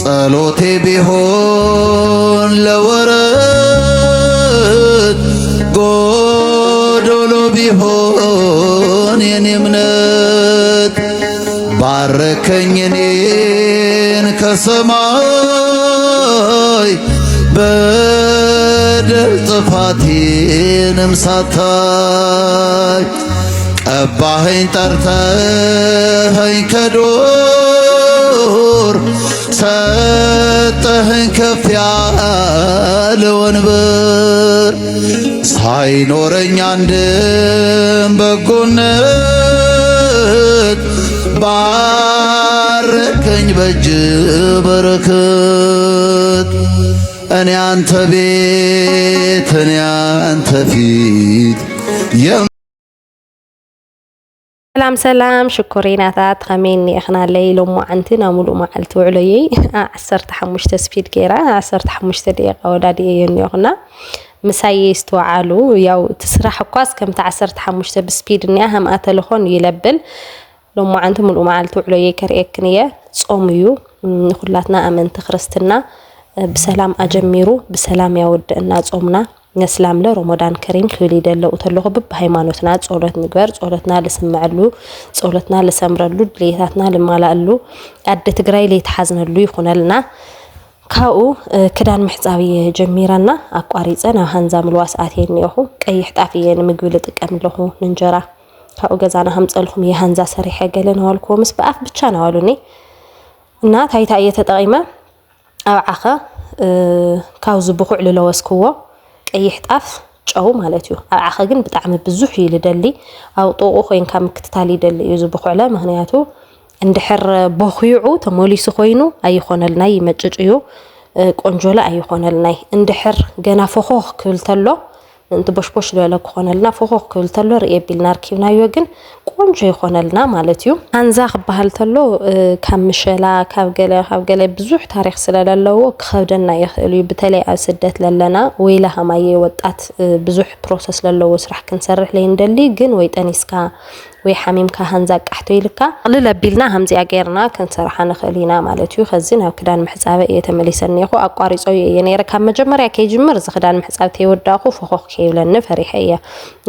ጸሎቴ ቢሆን ለወረት ጎዶሎ ቢሆን የኔ እምነት ባረከኝ እኔን ከሰማይ በደል ጥፋቴንም ሳታይ ቀባኸኝ ጠርተኸኝ ከዱር ሰጠኸኝ ከፍ ያለ ወንበር ሳይኖረኝ አንድም በጎነት ባረከኝ በእጅ በረከት እኔ አንተ ቤት እኔ አንተ ፊት سلام شكريناتات خميني اخنا ليلو معانتي نامولو معالت وعليي 15 سبيد كيرا 15 دقيقة ودادي ينيوغنا مساي استوعالو ياو تسرح كواس كم 15 بسبيد نياهم اتلخون يلبل لو معانتي مولو معالت وعليي كريكنية صوميو خلاتنا امن تخرستنا بسلام اجميرو بسلام يود الناس صومنا نسلام له رمضان كريم خلي دلو تلو بب هيمانوتنا صولت نغبر صولتنا لسمعلو صولتنا لسمرلو دليتاتنا لمالالو قد تግራይ ليتحزنلو يخونلنا ካኡ ክዳን محصابي جميرنا አቋሪጸና ሃንዛም ልዋስአቴን ይሁ ቀይሕ ጣፍየን ምግብ ልጥቀምለሁ እንጀራ ካኡ ገዛና hamጸልኩም የሃንዛ ሰሪሕ ገለን ዋልኩምስ በአፍ ብቻ ነው አሉኒ እና ታይታ እየተጠቂመ አብዓኸ ካው ዝብኹዕ ለወስክዎ ቀይሕ ጣፍ ጨው ማለት እዩ አብዓኸ ግን በጣም ብዙሕ ይልደሊ አው ጦቆ ኮይንካ ምክትታል ይደሊ እዩ ዝብኹዕለ ምክንያቱ እንድሕር በኺዑ ተሞሊሱ ኮይኑ ኣይኾነልናይ ይመጭጭዩ ቆንጆላ ኣይኾነልናይ እንድሕር ገና ፈኾኽ ክብል ተሎ እንት ቦሽቦሽ ለለ ኮነልና ፈኾኽ ክብል ተሎ ርኤቢልና ርኪብናዮ ግን ቆንጆ ይኾነልና ማለት እዩ አንዛ ክባሃል ተሎ ካብ ምሸላ ካብ ገለ ብዙሕ ታሪክ ስለለለዎ ክኸብደና ይኽእል እዩ በተለይ ኣብ ስደት ለለና ወይላ ሃማየ ወጣት ብዙሕ ፕሮሰስ ለለዎ ስራሕ ክንሰርሕ ለይንደሊ ግን ወይ ጠኒስካ ወይ ሓሚምካ ሃንዛ ቃሕቶ ይልካ ለለቢልና ሃምዚያ ገርና ክንሰርሓ ንኽእሊና ማለት እዩ ከዚን ኣብ ክዳን ምሕጻበ የተመሊሰኒ ይኹ አቋሪጾ የኔረ ካብ መጀመርያ ከይጅምር ዝክዳን ምሕጻብ ተይወዳኹ ፈኾኽ ከይብለኒ ፈሪሐየ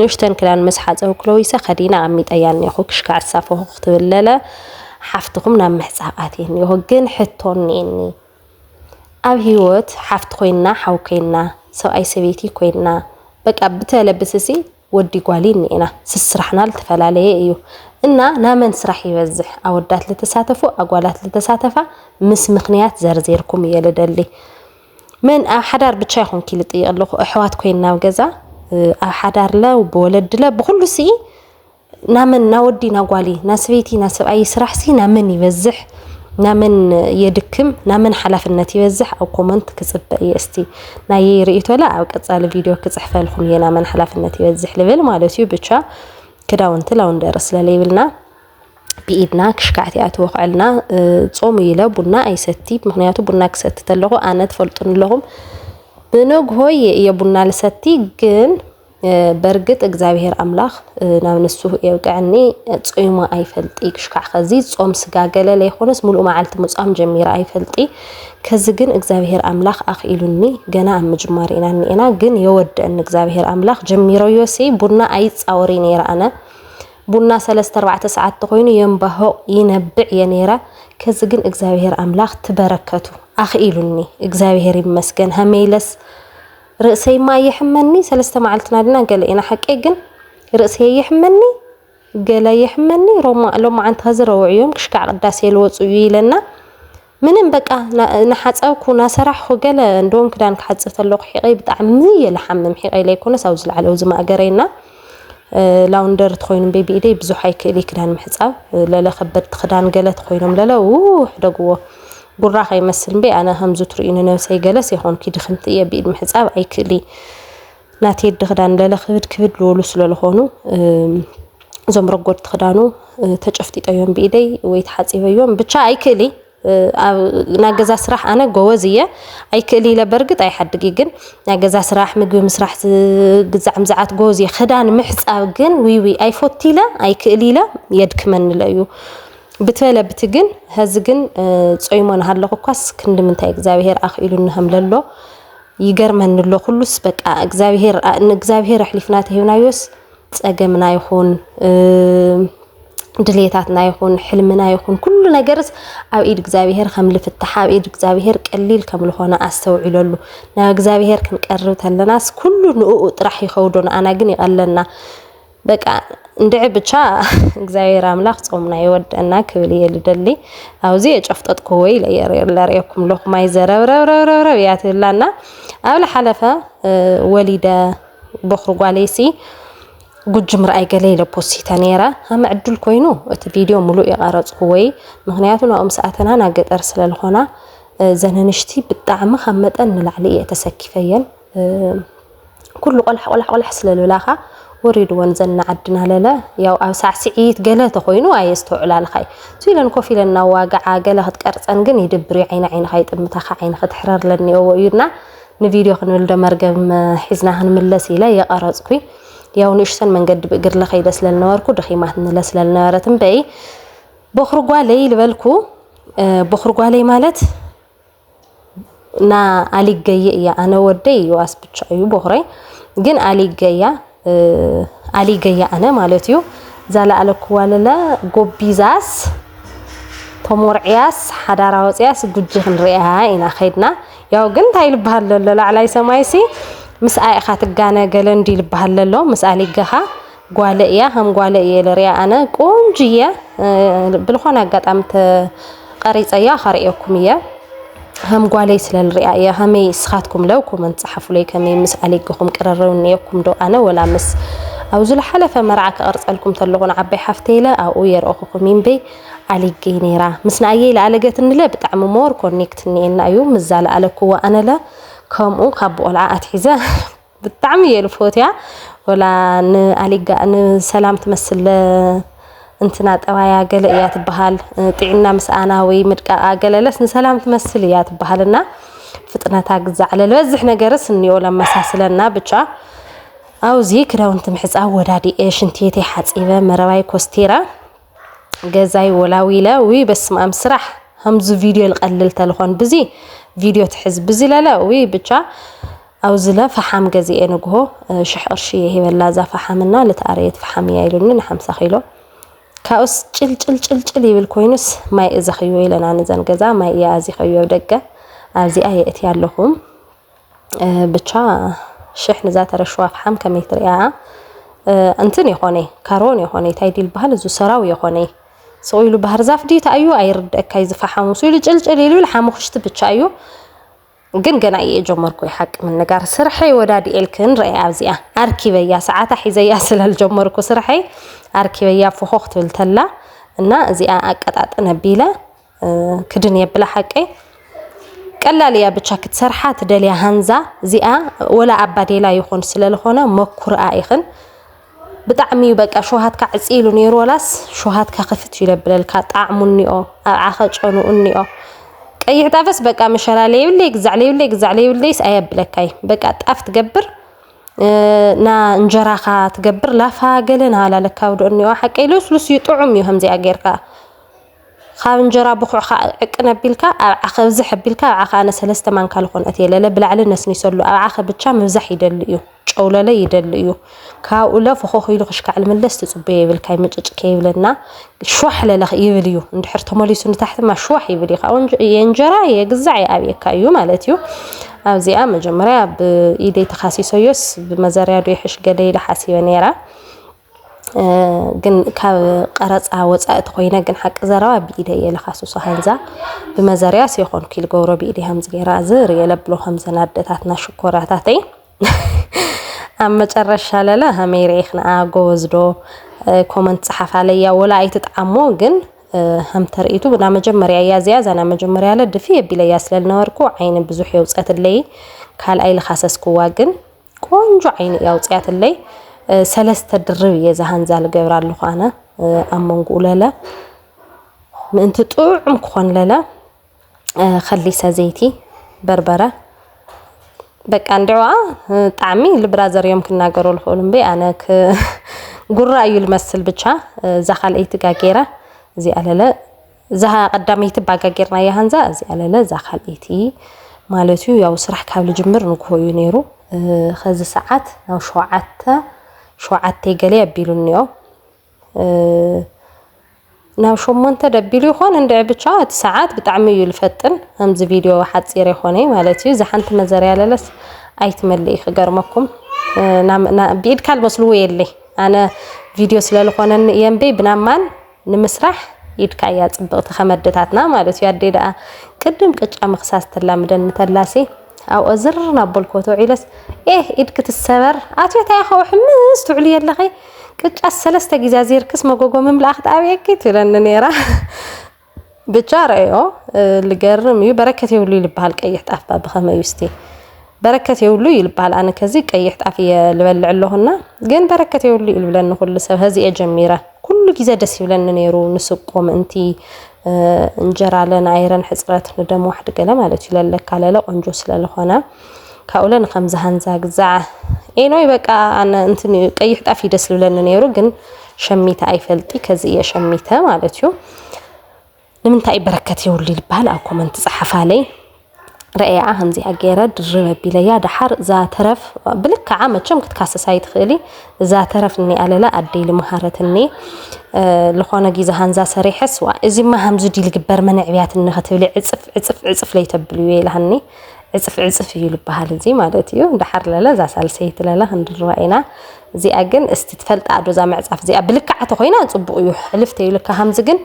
ንሽተን ክዳን መስሓፀው ክሎይሰ ኸዲና ኣሚጠያን ይኹ ክሽካዕሳ ፈኾኽ ትብለለ ሓፍትኩም ናብ ምሕጻባቴን ይኹ ግን ሕቶኒኒ ኣብ ህይወት ሓፍት ኮይና ሓው ኮይና ሰብኣይ ሰበይቲ ኮይና በቃ ብተለብስሲ ወዲ ጓሊን ኔና ስስራሕና ልተፈላለየ እዩ እና ናመን ስራሕ ይበዝሕ ኣወዳት ለተሳተፉ ኣጓላት ለተሳተፋ ምስ ምኽንያት ዘርዘርኩም የለደሊ من حدار بتشاي خون كيل طيق أحوات كوين ناو جزا حدار لا وبولد لا بكل شيء نامن نودي نقولي ناسبيتي ناسب أي سرح سي نامن يوزح نامن يدكم نامن حلف النتي يوزح أو كومنت كسب أي استي ناي رأيته لا أو كتصال فيديو كتصحف لكم ينامن حلف النتي يوزح ليفل ما له يو بتشا كده وانت لو ندرس لليفلنا بإيدنا كشكعتي أتوقعلنا تصومي له بنا أي ستي مخنياتو بنا كست تلقوا أنا تفلتن لهم بنوج هوي يا بنا لستي جن برجت إجزاهير أملاخ نعم السوق يوقعني تصوم أي فلتي كشكع خزيز صوم سجاجلة ليخونس ملؤ معلت مصام جميرة أي فلتي كزجن إجزاهير أملاخ أخيلني جنا مجمارين أنا جن يود أن إجزاهير أملاخ جميرة يوسي بنا أي تصورين أنا بنا 3-4 ساعات تقوين ينبهو ينبع ينيرا كزجن إجزاهير أملاخ تبركته أخيلني إجزاهير مسكن هميلس رأسي ما يحملني 3 معلتنا لنا قال إنا حق إجن رأسي يحملني قال يحملني لو عند هزر وعيوم كشكع قداسي الوصوي لنا من بقى نحص أو كنا سرح وقال عندهم كده نحص تلوق حقي بتعمي لحمم حقي ليكون سوز على وزما أجرينا لاوندر تخوين بيبي إيدي بزحي كلي كدان محصاب لا خبرت خدان قالت خوينهم لا دقوه قراخ يمثل بي أنا همزو ترينو نفسي جلس يهون كي دخنت إيه بيد محصاب أي كلي ناتي دخدان لا كبد لولوس لهونو زمرقود خدانو تجفتي أيام بإيدي ويتحاسب يوم بتشا أي كلي ناجز أسرح أنا جوازية أي كلي لبرقت أي حد جيجن ناجز أسرح مجو مسرح جزع مزعات جوزي خدان محصاب جن وي أي فوتيلا أي كلي لا يد كمان لا يو بتفعل بتجن هزجن صيمون هالله قاس كند من تاي إجزابير أخيلون هم لله يجرمن له كلش بق إجزابير حلفناته هنايوس أجمعنا يكون دليتاتنا يكون حلمنا يكون كل نجرس أو إيد إجزابير خمل في التحاب إيد إجزابير قليل كمل هنا أستوعب له نا إجزابير كان قررت للناس كل نقط راح يخودون أنا جني قالنا بقى ندعي بتشا إجزاير أملاق صومنا يود أنا كبلي يلدلي أو زي شفت قوي لا ريكم لق ما يزرع را ياتي لنا أول حلفة وليدة بخرج عليسي قد مرأي قليل بوسي تانيرا هم عدل كوينو الفيديو ملو يقارص قوي مغنياتنا أم ساعتنا ناقد أرسل لهنا زننشتي بالطعم خمت أن العلية تسكفيا كل قلح سلالو لاخا وريد ونزلنا عدنا لا ياو أو ساعة سعيد قالت خوينو أيستو على الخي سيلن كوفي لنا واقع قالها تقرص أنجن يدبري عين خيط متخ عين خد حرار لني أو يرنا نفيديو خنول دمرجم حزنا هنملسي لا يقرص كوي ياو نشسن من قد بقر لخيدس للنواركو دخيمات نلس للنوارة تنبعي بخرجوا علي لبالكو بخرجوا علي مالت نا علي جاي أنا ودي واسبتش أيو بخري جن علي جاي أنا مالتيو زال على كوالا جوبيزاس تمر عياس حدا راوس عياس جوجهن رئها إنا خيدنا ياو جن تايل بهال لا على سمايسي مسألة خاتك جانا قالن دي بهالله مسألة جها قالئية هم قالئية لريا أنا كونجية بالخانة قد أمت قريت أيها خريقكمية هم قاليس للرئاية هم يسخاتكم لو كم تصحفوا لي كم مسألة جهم قررون يكم دو أنا ولا مس أو زل حلفة مرعك أرسلكم تلقون عبي حفتيلة أو ير أخوكم مين بي علي جينيرا مسنا أيه لعلقت إن لا بتعم مور كونكتني إن أيوم مزال على قوة أنا لا كم أخب ولا أتحزة بالتعمية الفوتيا ولا عليك أن سلام تمثل انتنات أوايا قلقيات بحال تعينا مسانا ويمرقا قللس سلام تمثليات بحالنا فتنا تاقز على الوزح نقرس اني ولا مساسلنا بچا او زيكرا وانت محز ودادي ايش انتيتي حصيبه مرواي كوستيرا غزاي ولا ويلا وي بس ما مسرح همز فيديو القلل تلخون بزي فيديو تحز بزي لا وي بچا او زلا فحام غزي انغو شح قرشي هي بلا ዛ فحامنا لتاريت فحام يايلون 50 كيلو كاوس چل يبل كوينس ماي اذا خيو يلنا نزن غزا ماي يازي خيو دغه ازي ايت يالهم بچا شح نزات رشوا فحام كميتر يا انتن يخوني كارون يخوني تايديل بحال زو سراو يخوني سويلو بحر زاف دي تايو ايرد كايز فحام سويلو چل يلو الحامو خشت بچايو جن جناي جمركو حق من نجار سرحي ودادي الكن رأي عزيا أركيبيا ساعات حيزيا سلال جمركو سرحي أركيبيا فخوخت بالتلا إن زيا أكتات نبيلة كدنيا بلا حقي كلا ليا بتشكت سرحة تدليا هنزا زيا ولا عبادي لا يخون سلال خنا مكر آيخن بتعمي بقى شوهات كعسيلو نيرولاس شوهات كخفت يلبل كطعمني أو عخج عنوني أو أي تعرفس بقى مشارع لي ولا يسأيب لكاي بقى تقف تجبر نا انجراخا تجبر لا فاقلنا على لكاود اني واحد كيلوس يطعم يهم زي اجيركا خاب انجرا بخو عقنا بيلكا اخ زح بيلكا اخ انا 3 مان كالخون اتي لا بلعل الناس نيسلو اخ بچا مزح يدليو ጨውለለ ይደልዩ ካኡለ ፈخخ ይሉ خشካ علملس تصبي بالكاي مጭጭ كيبلنا شوح لله يبليو اندحر تمليسو نتحت ما شوح يبلي خاون ينجرا يغزع يابيكايو مالتيو ابزيا مجمريا بايدي تخاسيسويس بمزاريا دو يحش قليل حاسيبه نيرا ግን ካብ ቀረጻ ወጻእት ኮይነ ግን حق ዘራዋ بيدي يلخصو هانزا بمزاريا سيخون كيل غورو بيدي همز غيرا زر يلبلو همزنادتاتنا شكوراتاتي أما ترشح لا هميريخنا جوزدو كومنت صحف عليا ولا أي تتعمو جن هم تريتو بنا مجمريا يا زياز أنا مجمريا للدفية بلا ياسل النوركو عين بزوحي وصقت اللي كال أي لخاسس كواجن كونجو عين يا وصقت اللي سلست الدربية زهان زال جبر اللخانة أما نقول لا من تطعم كون لا خلي سزيتي بربرة بك عندوا طعمي البرازر يمكن ناقروا الحولم بي أنا ك قرأ المثل بتشا زخال أي تجاكيرة زي على لا زها قداميت باقاقيرنا يهانزا ازي على لا زا خاليتي مالتيو ያው ስራሕ ካብ ልጅምር ንኮዩ ነይሩ خዚ ሰዓት ነው ሸውዓተ ገለ ያቢሉንዮ ናው ሾሞንተ ደቢሉ ይሆን እንደ ብቻ ሰዓት በጣም ይልፈጥን همز ቪዲዮ ሓጽር ይሆነ ማለትዩ ዘሓንት መዘሪያ ለለስ አይትመልይ ገርመኩም ና ቢድ ካል መስሉ የለ አነ ቪዲዮ ስለልሆነን የምቤ ብናማን ንምስራሕ ይድካያ ጽብቅት ከመደታትና ማለት ያዴዳ ቅድም ቅጫ መخሳስ ተላምደን ተላሲ አው አዝርና በልኮቶ ዒለስ ኢድክ ተሰበር አትየታ ያኸው ሕምስ ትዕሊ የለኺ ቅጫ ሰለስተ ጊዜዚርክስ መጎጎ መምላእኽት አብየክ ትለን ነራ ብቻ ረዮ ልገርም ይበረከት ይውሉ ይልባል ቀይሕ ጣፍባ በኸመዩስቲ በረከት ይውሉ ይልባል አነ ከዚ ቀይሕ ጣፍ የልበልዕለሁና ግን በረከት ይውሉ ይልብለን ሁሉ ሰብ هذه ጀሚራ ኩሉ ጊዜ ደስ ይብለን ነይሩ ንስቆም እንቲ እንጀራ ለና አይረን ሕጽረት ንደም ዋሕድ ገለ ማለት ይለለካ ለለ ቆንጆ ስለለሆነ ካውለን ከምዛ ሃንዛ ግዛዕ ኤኖይ በቃ አነ እንትን ቀይሕ ጣፍ ይደስ ይብለን ነይሩ ግን ሸሚታ አይፈልጢ ከዚ የሸሚተ ማለት ዩ ንምንታይ በረከት ይውሉ ይልባል አው ኮመንት ጽሐፋለይ رأيا همزي أجيرة درب بليا دحر ذا ترف بلك عامة كتكاسسايت خيلي ذا ترف إني على لا أدي لمهارة إني لخوانا جيزة هنزا صريح سوا إذا ما همزو دي لجبر منع بيات إنها تبلي عصف لي تبلوي لهني عصف يلبها لزي مالتيو دحر لا ذا سالسيت لا هندر رأينا زي أجن استتفلت عدو زي معصف زي بلك عتخوينا تصبقوا حلفت يلك همزجن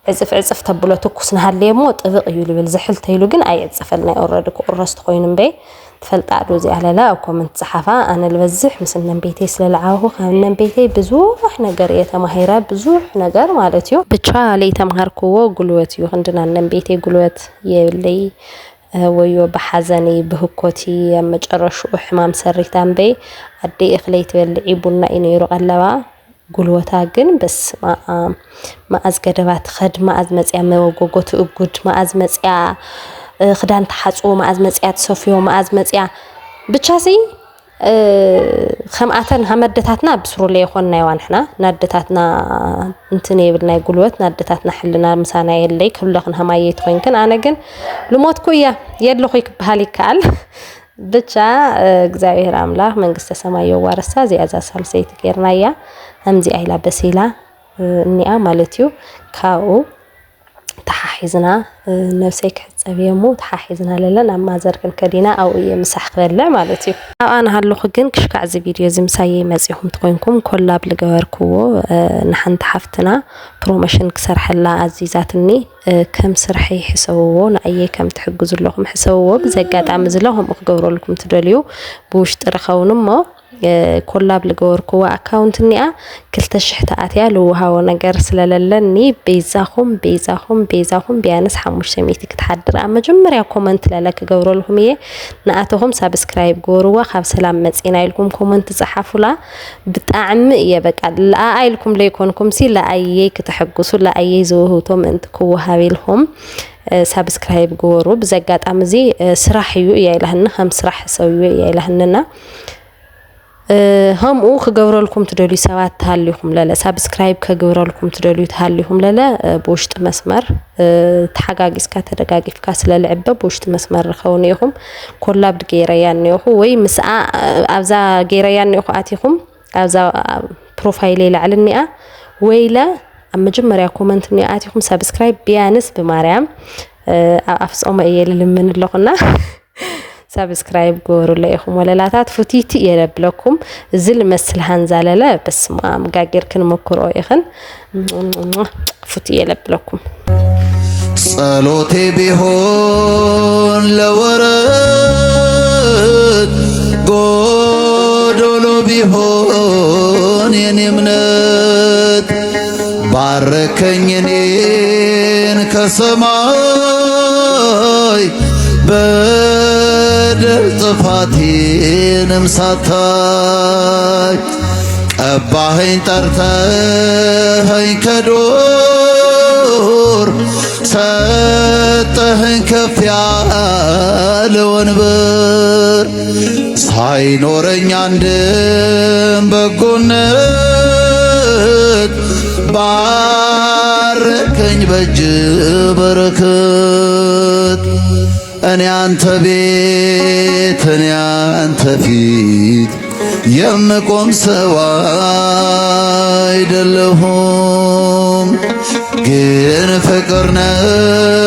عصف تبلو تكوسنا هالليمو طبق يلبل زحل تيلو جن أي عصفلنا أورد كورست خوينن بي تفلت عدو زي على لا وكومنت صحفة أنا الوزح مثلا بيتي سلالعوه خلنا بيتي بزوح نجارية مهيرة بزوح نجار مالتيو بتشالي تمهر قوة قلوتيو عندنا نبيتي قلوت يلي ويو بحزني بهكوتي مجرش وحمام سريتان بي أدي إخليت بالعيبنا إني رغلوا قلوتا جن بس ما أزجدبات خد ما أزمت موجوجت أوجد ما أزمت خدان تحصو ما أزمت تصفيو ما أزمت بتشاسي خمعتن همدتاتنا بسرو لي خوننا يوانحنا ندتاتنا انتني بدنا قلوت ندتاتنا حلنا مسانا يلي كلخن همايت خوين كن أنا جن لموت كويا يدلو خيك بهالي كال ብቻ እግዚአብሔር አምላክ መንግስተ ሰማይ ወራሳ ዚያዛ ሳልሰይት ገርናያ همزي አይላ በሲላ እንያ ማለትዩ ካው ተሐሒዝና ነፍሰይ ከጸብየሙ ተሐሒዝና ለለን አማዘርክን ከዲና አው የምሳሕ ከበለ ማለትዩ አና ሃለኹ ግን ክሽካዕ ዚ ቪዲዮ ዝምሳይ መጽሁም ትኮንኩም ኮላብ ልገበርክዎ ንሓንተ ሓፍትና ፕሮሞሽን ክሰርሐላ አዚዛትኒ ከም ስርሒ ሕሰውዎ ንአየ ከም ትሕግዙለኹም ሕሰውዎ ብዘጋጣሚ ዝለኹም ክገብረልኩም ትደልዩ ብውሽጥ ረኸውንሞ ኮላብ ልገበርክዎ አካውንት ኒያ 2000 ተአትያ ለውሃው ነገር ስለለለኒ ቤዛኹም ቢያንስ 500 ክትሐድር መጀመሪያ ኮመንት ለለክ ገብረልኩም ንአተኹም ሰብስክራይብ ገበርዋ ካብ ሰላም መጽና ኢልኩም ኮመንት ጽሐፉላ ብጣዕሚ የበቃ ለአይልኩም ለይኮንኩም ሲ ለአየ ክትሐግሱ ለአየ ዘውህቶም እንትኩ ሃቢልኩም ሰብስክራይብ ገበሩ ብዘጋጣም እዚ ስራሕ እዩ ያይላህና ከም ስራሕ ሰውዩ ያይላህና هم او خغورلكم تدلي سوات تحليهم لا سبسكرايب كغورلكم تدلي تحليهم لا بوشت مسمر تحقاقسكا تدقاقفكا سلالعبه بوشت مسمر خونيهم كلاب غيريان يو وي مسا ابزا غيريان يو اتيهم ابزا بروفايلي لعلنيا ويلا اما جمريا كومنت نياتيهم سبسكرايب بيانس بماريام افصوم يلمن لهنا سبسكرايب قولوا ليهم ولا لا تفوتيتي يلبلكم زل مسل هنزالله بس ما مقاقر كن مكرو يخن فوتي يلبلكم صلوتي بيهون لورد قولوا بيهون ينمنت باركنين كسماي بدل طفاتين مساتاي أباهين ترتاهين كدور ستهين كفيال ونبر ساينورين عندن بقونت بار ባረከኝ በእጅ በረከት እኔ አንተ ቤት እኔ አንተ ፊት የምቆም ሰው አይደለሁም ግን ፍቅር ነው